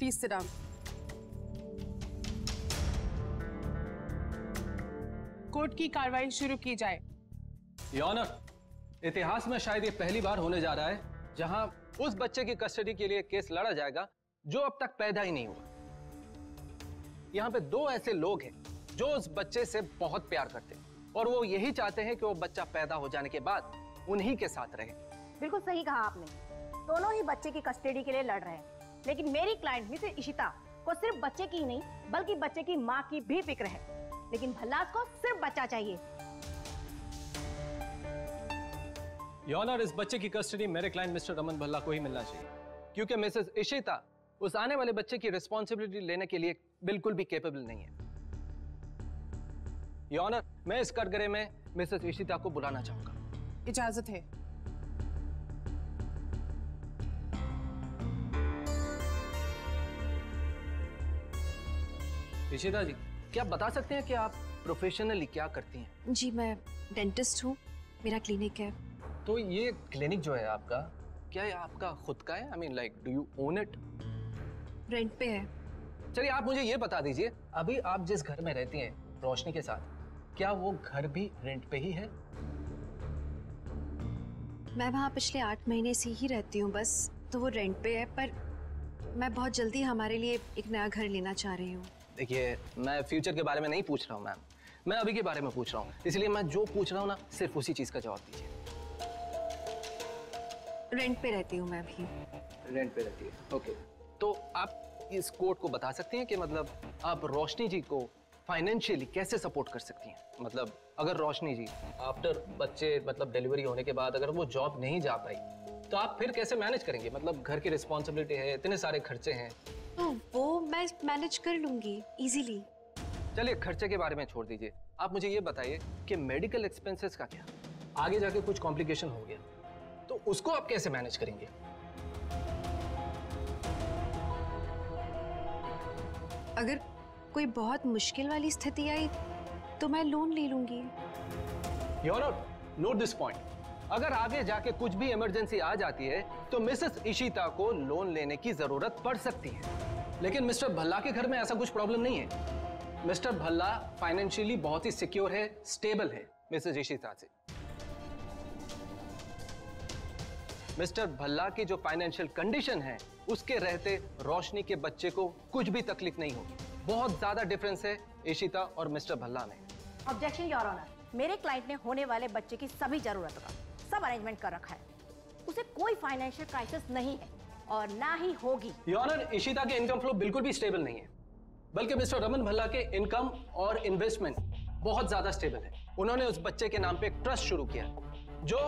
Please sit down. Court की कार्रवाई शुरू की जाए। योर ऑनर, इतिहास में शायद ये पहली बार होने जा रहा है जहां उस बच्चे की कस्टडी के लिए केस लड़ा जाएगा जो अब तक पैदा ही नहीं हुआ। यहां पे दो ऐसे लोग हैं जो उस बच्चे से बहुत प्यार करते हैं और वो यही चाहते हैं कि वो बच्चा पैदा हो जाने के बाद उन्हीं के साथ रहे। बिल्कुल सही कहा आपने, दोनों ही बच्चे की कस्टडी के लिए लड़ रहे हैं, लेकिन मेरी क्लाइंट मिसेस इशिता को सिर्फ बच्चे की ही नहीं बल्कि बच्चे की माँ की भी फिक्र है, लेकिन भल्लाज को सिर्फ बच्चा चाहिए। योर ऑनर, इस बच्चे की कस्टडी मेरे क्लाइंट मिस्टर रमन भल्ला को ही मिलना चाहिए क्योंकि मिसेस इशिता उस आने वाले बच्चे की रिस्पॉन्सिबिलिटी लेने के लिए बिल्कुल भी कैपेबल नहीं है। योर ऑनर, मैं इस कटघरे में मिसेस इशिता को बुलाना चाहूंगा। इजाजत है। इशिता जी, क्या आप बता सकते हैं कि आप प्रोफेशनली क्या करती हैं? जी, मैं डेंटिस्ट हूँ, मेरा क्लिनिक है। तो ये क्लिनिक जो है आपका, क्या ये आपका खुद का है? I mean like do you own it? Rent पे है। चलिए आप मुझे ये बता दीजिए, अभी आप जिस घर में रहती हैं रोशनी के साथ, क्या वो घर भी रेंट पे ही है? मैं वहाँ पिछले 8 महीने से ही रहती हूँ बस, तो वो रेंट पे है, पर मैं बहुत जल्दी हमारे लिए एक नया घर लेना चाह रही हूँ। देखिए, मैं फ्यूचर के बारे में नहीं पूछ रहा हूँ मैम, मैं अभी के बारे में पूछ रहा हूँ, इसलिए मैं जो पूछ रहा हूँ ना सिर्फ उसी चीज का जवाब दीजिए। रेंट पे रहती हूँ मैं भी। रेंट पे रहती है, ओके। तो आप इस कोर्ट को बता सकती हैं कि मतलब आप रोशनी जी को फाइनेंशियली कैसे सपोर्ट कर सकती हैं? मतलब अगर रोशनी जी आफ्टर बच्चे मतलब डिलीवरी होने के बाद अगर वो जॉब नहीं जा पाई तो आप फिर कैसे मैनेज करेंगे? मतलब घर की रिस्पॉन्सिबिलिटी है, इतने सारे खर्चे हैं। तो वो मैं मैनेज कर लूंगी इजीली। चलिए खर्चे के बारे में छोड़ दीजिए, आप मुझे ये बताइए कि मेडिकल एक्सपेंसेस का क्या? आगे जाके कुछ कॉम्प्लिकेशन हो गया तो उसको आप कैसे मैनेज करेंगे? अगर कोई बहुत मुश्किल वाली स्थिति आई तो मैं लोन ले लूंगी। Your honour, note this point, अगर आगे जाके कुछ भी इमरजेंसी आ जाती है तो मिसेस इशिता को लोन लेने की जरूरत पड़ सकती है, लेकिन मिस्टर भल्ला के घर में ऐसा कुछ प्रॉब्लम नहीं है। मिस्टर भल्ला फाइनेंशियली बहुत ही सिक्योर है, स्टेबल है मिसेस इशिता से। मिस्टर भल्ला की जो फाइनेंशियल कंडीशन है उसके रहते रोशनी के बच्चे को कुछ भी तकलीफ नहीं होगी। बहुत ज्यादा डिफरेंस है इशिता और मिस्टर भल्ला में। ऑब्जेक्शन योर ऑनर, मेरे क्लाइंट ने होने वाले बच्चे की सभी जरूरतों का सब अरेंजमेंट कर रखा है, उसे कोई फाइनेंशियल क्राइसिस नहीं है और ना ही होगी। योर ऑनर, इशिता के इनकम फ्लो बिल्कुल भी स्टेबल नहीं है, बल्कि मिस्टर रमन भल्ला के इनकम और इन्वेस्टमेंट बहुत ज्यादा स्टेबल है। उन्होंने उस बच्चे के नाम पे एक ट्रस्ट शुरू किया जो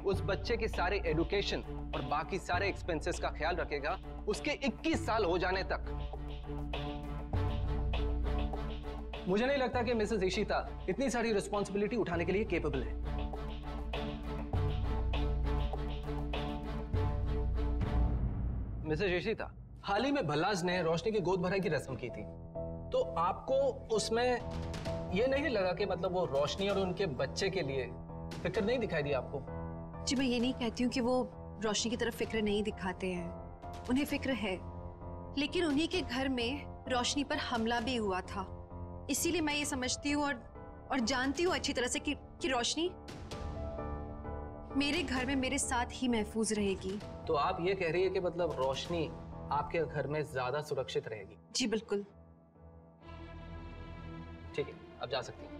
उस बच्चे की सारी एजुकेशन और बाकी सारे एक्सपेंसेस का ख्याल रखेगा उसके 21 साल हो जाने तक। मुझे नहीं लगता कि मिसेस इशिता इतनी सारी रिस्पॉन्सिबिलिटी उठाने के लिए केपेबल है। मिसेस इशिता, हाल ही में भल्लाज ने रोशनी की गोद भराई की रस्म की थी, तो आपको उसमें यह नहीं लगा कि मतलब वो रोशनी और उनके बच्चे के लिए फिक्र नहीं दिखाई दी आपको? जी, मैं ये नहीं कहती हूँ कि वो रोशनी की तरफ फिक्र नहीं दिखाते हैं, उन्हें फिक्र है, लेकिन उन्हीं के घर में रोशनी पर हमला भी हुआ था, इसीलिए मैं ये समझती हूँ और जानती हूँ अच्छी तरह से कि रोशनी मेरे घर में मेरे साथ ही महफूज रहेगी। तो आप ये कह रही है कि मतलब रोशनी आपके घर में ज्यादा सुरक्षित रहेगी? जी बिल्कुल। ठीक है, अब जा सकती हैं।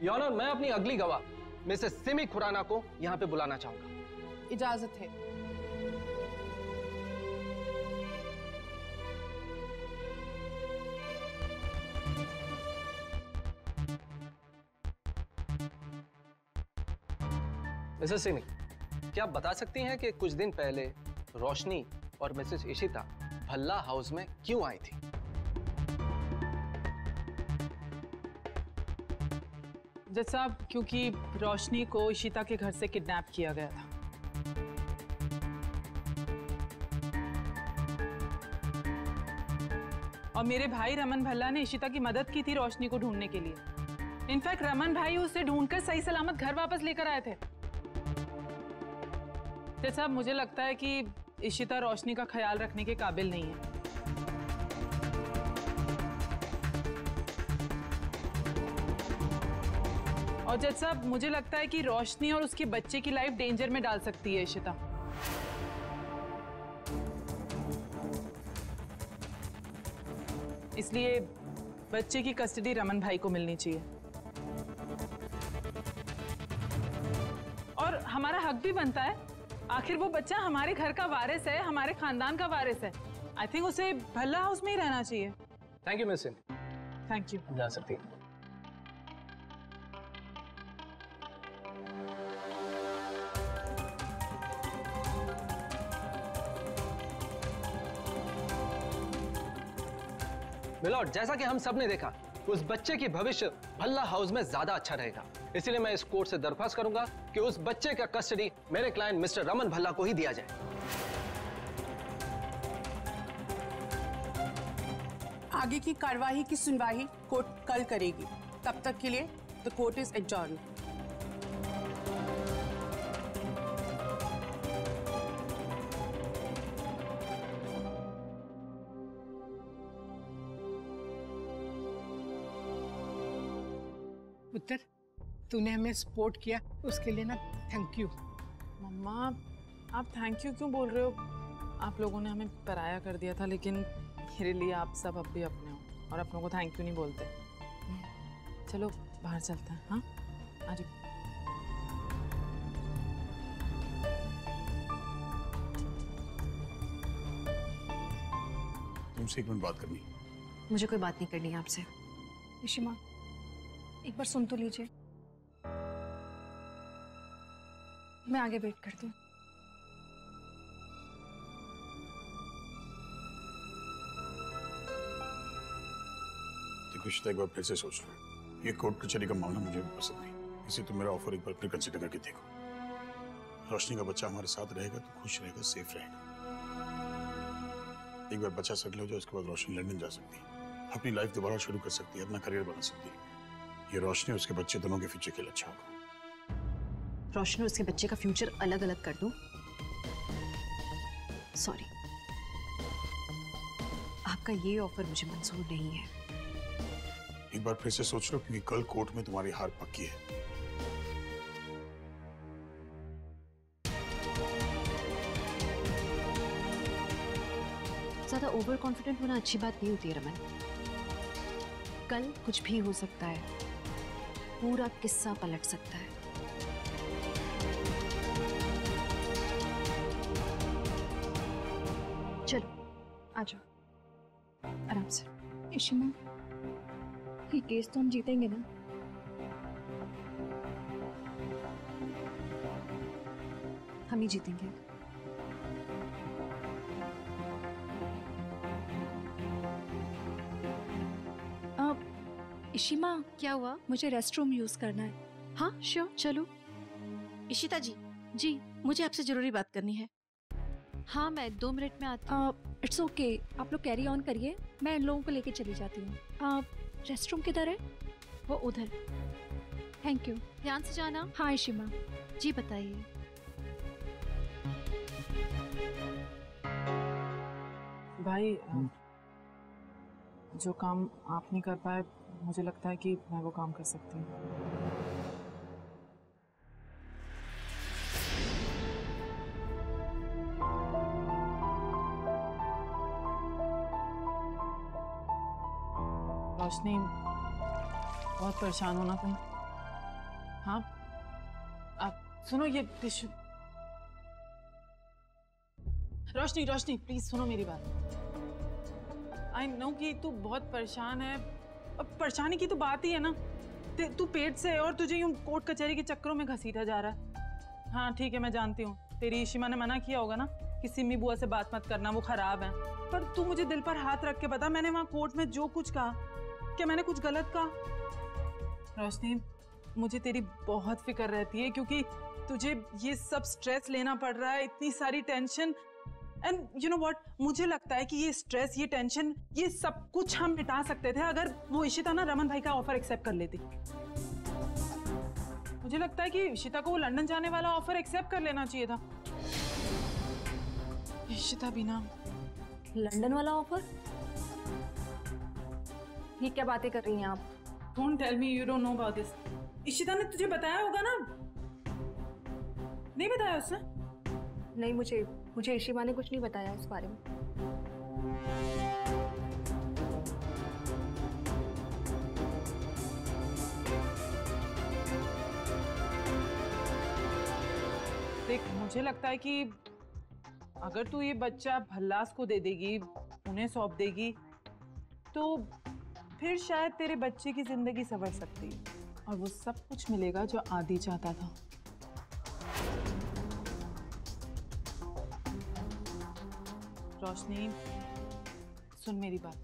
योर ऑनर, मैं अपनी अगली गवाह मिसेस सिमी खुराना को यहां पे बुलाना चाहूंगा। इजाजत है। मिसेस सिमी, क्या आप बता सकती हैं कि कुछ दिन पहले रोशनी और मिसेस इशिता भल्ला हाउस में क्यों आई थी? जज साहब, क्योंकि रोशनी को इशिता के घर से किडनैप किया गया था। और मेरे भाई रमन भल्ला ने इशिता की मदद की थी रोशनी को ढूंढने के लिए, इनफैक्ट रमन भाई उसे ढूंढकर सही सलामत घर वापस लेकर आए थे। जज साहब, मुझे लगता है कि इशिता रोशनी का ख्याल रखने के काबिल नहीं है। और जज साहब, मुझे लगता है कि रोशनी और उसके बच्चे की लाइफ डेंजर में डाल सकती है इशिता। इसलिए बच्चे की कस्टडी रमन भाई को मिलनी चाहिए और हमारा हक भी बनता है। आखिर वो बच्चा हमारे घर का वारिस है, हमारे खानदान का वारिस है। आई थिंक उसे भल्ला हाउस में ही रहना चाहिए। Thank you miss Singh. Thank you. जा सकती हैं। मिलॉर्ड, जैसा कि हम सब ने देखा, उस बच्चे की भविष्य भल्ला हाउस में ज्यादा अच्छा रहेगा। इसलिए मैं इस कोर्ट से दरख्वास्त करूंगा कि उस बच्चे का कस्टडी मेरे क्लाइंट मिस्टर रमन भल्ला को ही दिया जाए। आगे की कार्यवाही की सुनवाई कोर्ट कल करेगी। तब तक के लिए द कोर्ट इज एडजॉर्न्ड। पुत्र, तूने हमें सपोर्ट किया, उसके लिए ना थैंक यू। मम्मा, आप थैंक यू क्यों बोल रहे हो? आप लोगों ने हमें पराया कर दिया था, लेकिन मेरे लिए आप सब अब भी अपने हो और अपनों को थैंक यू नहीं बोलते। चलो बाहर चलते हैं। हाँ, आ जाओ। तुमसे एक मिनट बात करनी। मुझे कोई बात नहीं करनी है आपसे। ऋषिमा, एक बार सुन तो लीजिए। मैं आगे वेट करती हूँ। देखो इशिता, एक बार फिर से सोच लो। ये कोर्ट कचहरी का मामला मुझे भी पसंद नहीं। इसे तुम मेरा ऑफर एक बार फिर कंसिडर करके देखो। रोशनी का बच्चा हमारे साथ रहेगा तो खुश रहेगा, सेफ रहेगा। एक बार बच्चा सेटल हो जाए, उसके बाद रोशनी लंदन जा सकती है, अपनी लाइफ दोबारा शुरू कर सकती है, अपना करियर बना सकती है। ये रोशनी और उसके बच्चे दोनों के फ्यूचर के लिए अच्छा होगा। रोशनी और उसके बच्चे का फ्यूचर अलग अलग कर दूं? सॉरी, आपका ये ऑफर मुझे मंजूर नहीं है। एक बार फिर से सोच लो, क्योंकि कल कोर्ट में तुम्हारी हार पक्की है। ज्यादा ओवर कॉन्फिडेंट होना अच्छी बात नहीं होती है रमन। कल कुछ भी हो सकता है, पूरा किस्सा पलट सकता है। चलो आ जाओ आराम से। ऋषिमा, ये केस तो हम जीतेंगे ना? हम ही जीतेंगे। ऋषिमा, क्या हुआ? मुझे रेस्टरूम यूज करना है। हाँ श्योर, चलो। इशिता जी, जी मुझे आपसे जरूरी बात करनी है। हाँ, मैं 2 मिनट में आती हूँ। इट्स ओके, आप लोग कैरी ऑन करिए, मैं इन लोगों को लेके चली जाती हूँ। रेस्टरूम किधर है? वो उधर। Thank you. ध्यान से जाना। हाँ ऋषिमा। जी बताइए। भाई, जो काम आप नहीं कर पाए, मुझे लगता है कि मैं वो काम कर सकती हूँ। रोशनी, बहुत परेशान हो ना तुम? हाँ, आप सुनो, ये टिश्यू। रोशनी, रोशनी प्लीज सुनो मेरी बात। आई नो कि तू बहुत परेशान है। अब परेशानी की तो बात ही है ना। तू पेट से है और तुझे यूं कोर्ट कचहरी के चक्करों में घसीटा जा रहा है। हाँ ठीक है, मैं जानती हूँ तेरी ईशिमा ने मना किया होगा ना कि सिमी बुआ से बात मत करना, वो खराब है। पर तू मुझे दिल पर हाथ रख के बता, मैंने वहाँ कोर्ट में जो कुछ कहा, क्या मैंने कुछ गलत कहा? रोशनी, मुझे तेरी बहुत फिक्र रहती है क्योंकि तुझे ये सब स्ट्रेस लेना पड़ रहा है, इतनी सारी tension. And you know what, मुझे लगता है कि ये स्ट्रेस, ये टेंशन, ये सब कुछ हम मिटा सकते थे अगर वो इशिता ना रमन भाई का ऑफर एक्सेप्ट कर लेती। मुझे लगता है कि इशिता को वो लंदन जाने वाला ऑफर एक्सेप्ट कर लेना चाहिए था। इशिता भी ना। लंदन वाला ऑफर? ये क्या बातें कर रही हैं आप? Don't tell me you don't know about this. Ishita ने तुझे बताया होगा ना? नहीं बताया उसने? नहीं, मुझे इशिमा ने कुछ नहीं बताया इस बारे में। देख, मुझे लगता है कि अगर तू ये बच्चा भल्लास को दे देगी, उन्हें सौंप देगी, तो फिर शायद तेरे बच्चे की जिंदगी संवर सकती है और वो सब कुछ मिलेगा जो आदि चाहता था। रोशनी, सुन मेरी बात।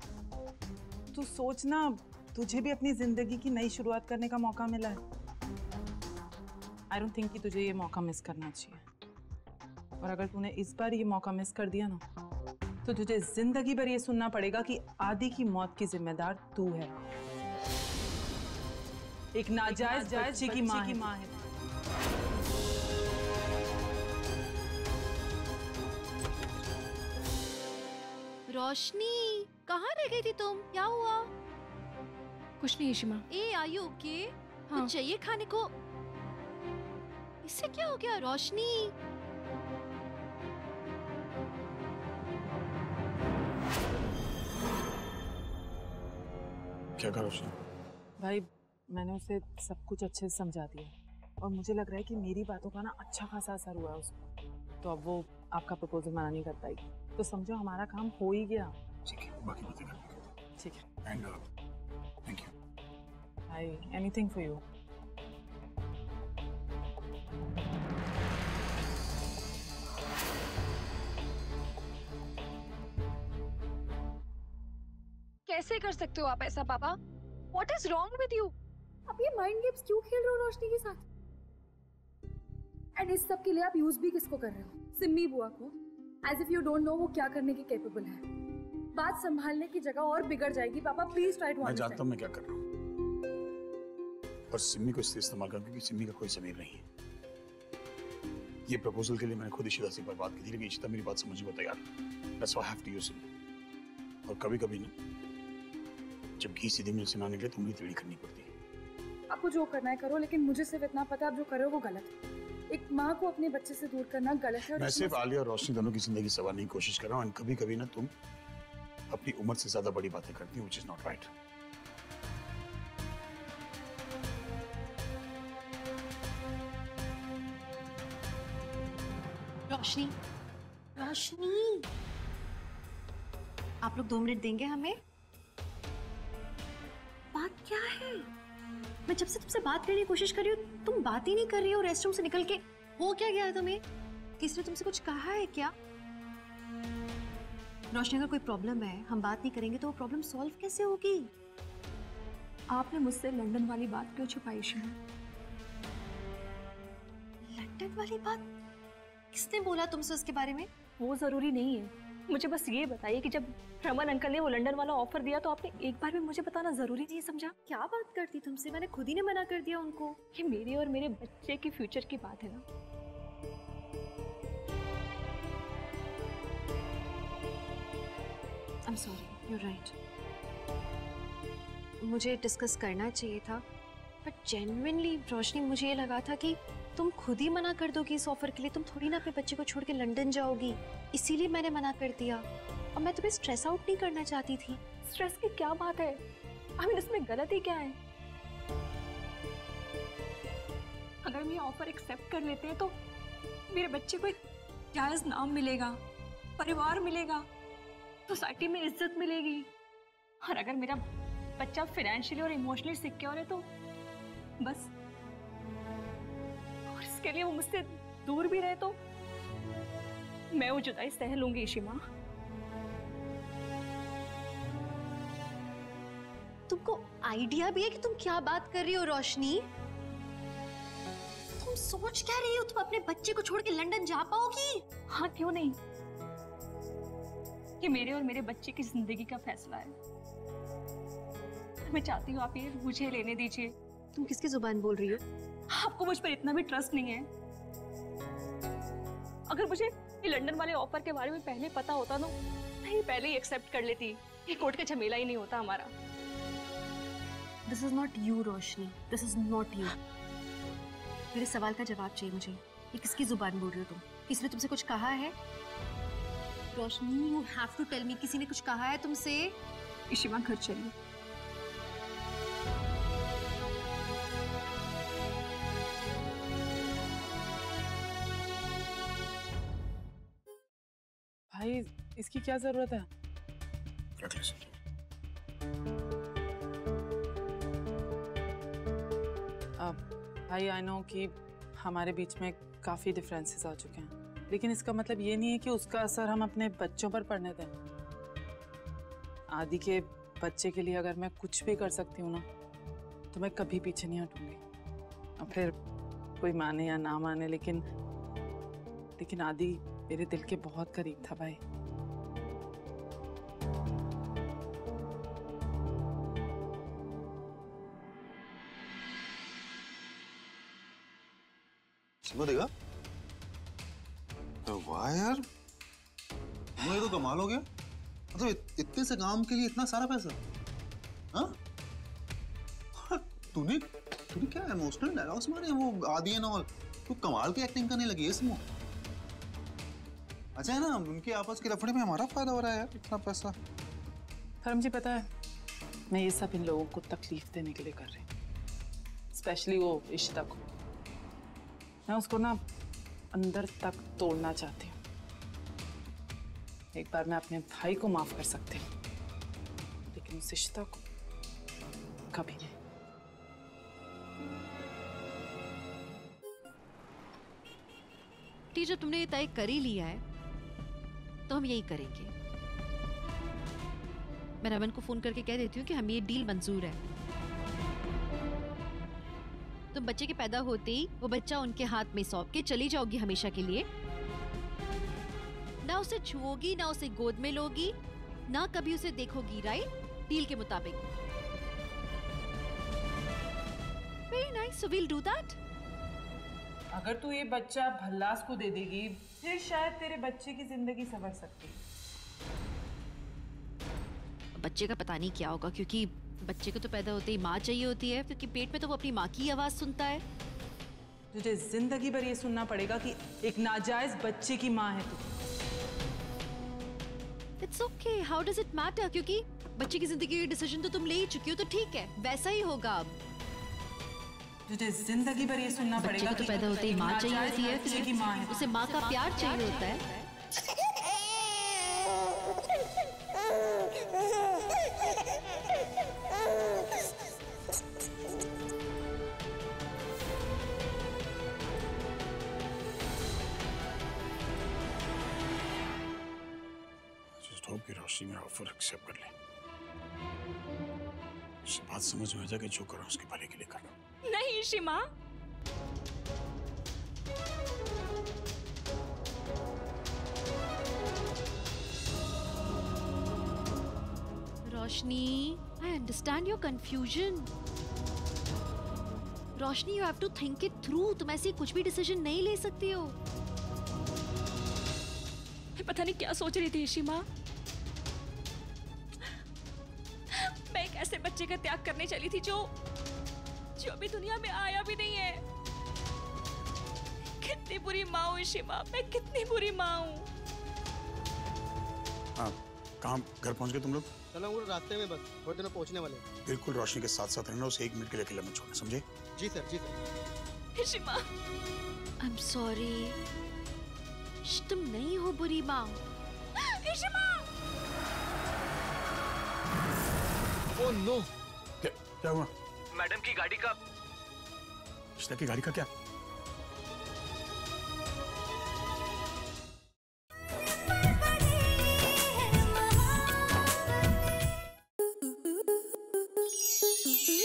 तू सोचना, तुझे भी अपनी जिंदगी की नई शुरुआत करने का मौका मिला है। आई डोंट थिंक कि तुझे ये मौका मिस करना चाहिए। और अगर तूने इस बार ये मौका मिस कर दिया ना, तो तुझे जिंदगी भर ये सुनना पड़ेगा कि आदि की मौत की जिम्मेदार तू है। एक नाजायज बच्चे की माँ है। रोशनी, कहाँ रह गई थी तुम? क्या हुआ? कुछ नहीं इशिमा। ए, आर यू ओके? हाँ। कुछ चाहिए खाने को? इससे क्या हो गया रोशनी? क्या करो रोशनी? भाई, मैंने उसे सब कुछ अच्छे से समझा दिया और मुझे लग रहा है कि मेरी बातों का ना अच्छा खासा असर हुआ है उसको। तो अब वो आपका प्रपोजल मना नहीं कर पाएगी। तो समझो हमारा काम हो ही गया। ठीक है, बाकी बातें करेंगे। ठीक है। And thank you. भाई, एनीथिंग फॉर यू। कैसे कर सकते हो आप ऐसा पापा? What is wrong with you? आप ये माइंड गेम्स क्यों खेल रहे हो रोशनी के साथ? एंड इस सब के लिए आप यूज भी किसको कर रहे हो? सिम्मी बुआ को। As if you don't know वो क्या करने की कैपेबल है। बात संभालने की जगह और बिगड़ जाएगी। पापा प्लीज ट्राई टू अंडरस्टैंड। मैं जानता हूँ मैं क्या कर रहा हूँ, पर सिम्मी को इससे इस्तेमाल कर, क्योंकि सिम्मी का कोई ज़मीर नहीं है। ये प्रपोजल के लिए मैंने खुद इशिता से एक बार बात की थी, लेकिन इशिता मेरी बात समझने को तैयार नहीं। That's why I have to use him। और कभी कभी ना, जब घी सीधे मुंह से ना निकले तो उंगली टेढ़ी करनी पड़ती है। आपको जो करना है करो, लेकिन मुझे सिर्फ इतना पता है आप जो कर रहे हो वो गलत है। एक माँ को अपने बच्चे से दूर करना गलत है। मैं सिर्फ आलिया और रोशनी दोनों की जिंदगी संवारने की कोशिश कर रहा हूँ। कभी कभी ना तुम अपनी उम्र से ज्यादा बड़ी बातें करती हो, which is not right। रोशनी, रोशनी, आप लोग 2 मिनट देंगे हमें? बात क्या है? मैं जब से तुमसे बात करने की कोशिश कर रही हूँ, तुम बात ही नहीं कर रही हो। रेस्टरूम से निकल के हो क्या गया तुम्हें? किसी ने तुमसे कुछ कहा है क्या? रोशनी, अगर कोई प्रॉब्लम है, हम बात नहीं करेंगे तो वो प्रॉब्लम सॉल्व कैसे होगी? आपने मुझसे लंदन वाली बात क्यों छुपाई शिमा? लंदन वाली बात? किसने बोला तुमसे उसके बारे में? वो जरूरी नहीं है। मुझे बस ये बताइए कि जब रमन अंकल ने वो लंदन वाला ऑफर दिया तो आपने एक बार भी मुझे बताना जरूरी नहीं समझा? क्या बात करती तुमसे? मैंने खुद ही ने मना कर दिया उनको। ये मेरे और मेरे बच्चे के फ्यूचर की बात है ना। I'm sorry, you're right. मुझे डिस्कस करना चाहिए था, बट जेन्युइनली रोशनी, मुझे ये लगा था कि तुम खुद ही मना कर दोगी इस ऑफर के लिए। तुम थोड़ी ना अपने बच्चे को छोड़ के लंदन जाओगी, इसीलिए मैंने मना कर दिया। और मैं तुम्हें स्ट्रेस आउट नहीं करना चाहती थी। स्ट्रेस की क्या बात है? आई मीन इसमें गलती क्या है? अगर हम ये ऑफर एक्सेप्ट कर लेते हैं तो मेरे बच्चे को एक जायज नाम मिलेगा, परिवार मिलेगा, सोसाइटी में इज्जत मिलेगी। और अगर मेरा बच्चा फाइनेंशियली और इमोशनली सिक्योर है तो बस, और इसके लिए वो मुझसे दूर भी रहे तो मैं वो जुदाई सह लूंगी इशिमा। तुमको आइडिया भी है कि तुम क्या बात कर रही हो रोशनी? तुम सोच क्या रही हो? तुम अपने बच्चे को छोड़ के लंदन जा पाओगी? हाँ, क्यों नहीं? ये मेरे और मेरे बच्चे की जिंदगी का फैसला है। मैं चाहती हूँ आप ये मुझे लेने दीजिए। तुम किसकी जुबान बोल रही हो? आपको मुझ पर इतना भी ट्रस्ट नहीं है। अगर मुझे ये लंदन वाले ऑफर के बारे में पहले पता होता ना, मैं पहले ही एक्सेप्ट कर लेती। ये कोर्ट का झमेला ही नहीं होता हमारा। This is not you Roshni, this is not you. मेरे सवाल का जवाब चाहिए मुझे। ये किसकी जुबान बोल रही हो तुम? किसी ने तुमसे कुछ कहा है? Roshni, you have to tell me, किसी ने कुछ कहा है तुमसे? इशिमा घर चलिए। भाई इसकी क्या जरूरत है? रख ले सर। भाई आई नो कि हमारे बीच में काफ़ी डिफरेंसेस आ चुके हैं, लेकिन इसका मतलब ये नहीं है कि उसका असर हम अपने बच्चों पर पड़ने दें। आदि के बच्चे के लिए अगर मैं कुछ भी कर सकती हूँ ना, तो मैं कभी पीछे नहीं हटूंगी। और फिर कोई माने या ना माने, लेकिन आदि मेरे दिल के बहुत करीब था भाई। समझ देगा? तो वाह यार, ये तो कमाल हो गया। मतलब इतने से काम के लिए इतना सारा पैसा? हाँ? तूने क्या इमोशनल डायलॉग्स मारे हैं वो आदि एंड ऑल? तू कमाल की एक्टिंग करने लगी है इसमें। अच्छा है ना, उनके आपस के लफड़े में हमारा फायदा हो रहा है यार, इतना पैसा। धर्म जी पता है, मैं ये सब इन लोगों को तकलीफ देने के लिए कर रही हूँ, स्पेशली वो इशिता को। मैं उसको ना अंदर तक तोड़ना चाहती हूँ। एक बार मैं अपने भाई को माफ कर सकती हूँ, लेकिन उस इशिता को कभी नहीं। जब तुमने ये तय कर ही लिया है तो हम यही करेंगे। मैं रमन को फोन करके कह देती हूँ कि हमें ये डील मंजूर है। तुम बच्चे के पैदा होते ही वो बच्चा उनके हाथ में सौंप के चली जाओगी हमेशा के लिए। ना उसे छुओगी, ना उसे गोद में लोगी, ना कभी उसे देखोगी, राइट? डील के मुताबिक। Very nice, so we'll do that. अगर तू ये बच्चा भल्लास को दे देगी, फिर शायद तेरे बच्चे की जिंदगी संवर सकती है। बच्चे का पता नहीं क्या होगा, क्योंकि बच्चे को तो पैदा होते ही माँ चाहिए होती है, क्योंकि पेट में तो वो अपनी माँ की आवाज सुनता है। तुझे जिंदगी भर ये सुनना पड़ेगा कि एक नाजायज बच्चे की माँ है तू। It's okay, how does it matter? क्योंकि बच्चे की जिंदगी का डिसीजन तो तुम ले ही चुकी हो, तो ठीक है, वैसा ही होगा अब। तुझे जिंदगी भर ये सुनना पड़ेगा कि तो पैदा होते ही माँ चाहिए होती है, फिर उसे माँ का प्यार चाहिए होता है। Just hope कि रोशनी मेरा ऑफर एक्सेप्ट कर ले। उसे बात समझ में आ जाए कि जो करो उसके भले के लिए करना। नहीं शिमा, रोशनी, I understand your confusion. Roshni, you have to think it through. तुम ऐसे कुछ भी डिसीजन नहीं ले सकती हो। मैं पता नहीं क्या सोच रही थी शिमा। मैं एक ऐसे बच्चे का त्याग करने चली थी जो अभी दुनिया में आया भी नहीं है। कितनी बुरी माँ हूँ शिमा, मैं कितनी बुरी माँ हूँ। कहाँ घर पहुँच गए तुम लोग? चलो वो रास्ते में, बस थोड़ी देर में पहुँचने वाले। बिल्कुल रोशनी के साथ साथ रहना, उसे 1 मिनट के लिए अकेला मत छोड़ना, समझे? जी सर, जी सर। Shima, I'm sorry. तुम नहीं हो बुरी माँ। शिमा! Oh no! क्या हुआ? मैडम की गाड़ी का। इशिता की गाड़ी का क्या?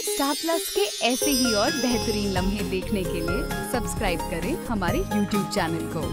स्टार प्लस के ऐसे ही और बेहतरीन लम्हे देखने के लिए सब्सक्राइब करें हमारे YouTube चैनल को।